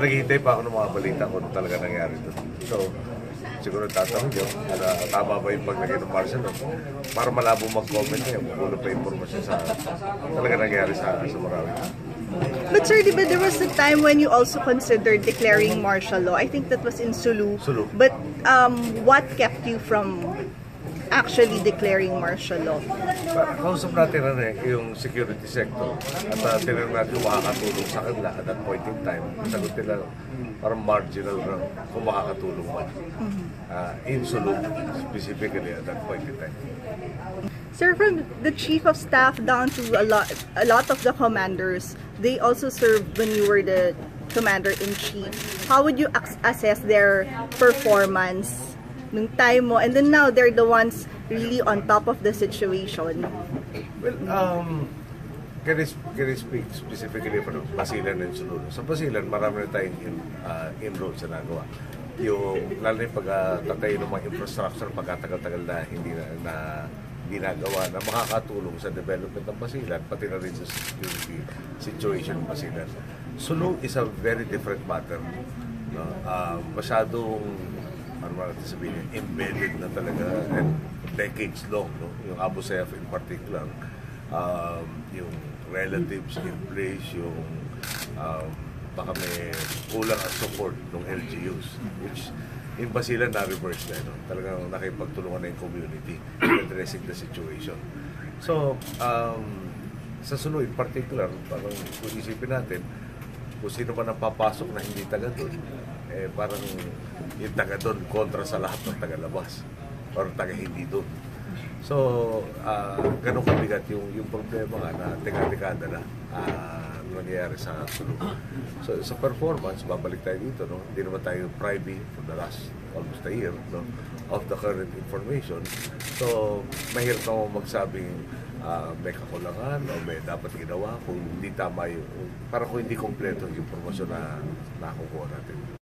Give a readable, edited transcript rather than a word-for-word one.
Naghihintay pa ako ng mga balita kung ano talaga nangyari doon. So, siguro tatanong yun, tama ba yung paglagay ng marshal? Para malabo mag-comment na yun, kukulo pa impormasyon sa talaga nangyari sa Marawi. But sir, di ba there was a time when you also considered declaring martial law? I think that was in Sulu. But what kept you from actually declaring martial law? Kausap natin yung security sector at tinanong natin yung makakatulong sa kanila at that point in time. Sagot nila parang marginal lang kung makakatulong ba. In Sulu, specifically at that point in time. Sir, from the chief of staff down to a lot of the commanders, they also served when you were the commander-in-chief. How would you assess their performance nung time mo? And then now, they're the ones really on top of the situation. Well, can I speak specifically for Basilan and Sulu? Sa Basilan, marami na tayong inroads na nagawa. Yung, lalo na yung pagtatayo ng mga infrastructure, pagkatagal-tagal na hindi na ginagawa na makakatulong sa development ng Basilan, pati na rin sa security situation ng Basilan. Sulu is a very different matter. No? Masyadong, ano ba natin sabihin, embedded na talaga and decades long. No? Yung Abu Sayyaf in particular, yung relatives in place, yung baka may kulang ang support ng LGUs, which in Basilan na-reverse na, no? Talagang nakipagtulungan na yung community in addressing the situation. So, sa Sulu in particular, parang kung isipin natin, kung sino man ang papasok na hindi taga doon, parang yung taga doon kontra sa lahat ng taga-labas or taga-hindi doon. So, ganun kabigat yung problema nga na dekada na nangyayari sa Sulu. So, sa performance, babalik tayo dito, no? Hindi naman tayo privy for the last almost a year, no? Of the current information. So, mahirap na magsabing may kakulangan o may dapat ginawa kung hindi tama yung, para kung hindi kompleto yung impormasyon na nakukuha natin.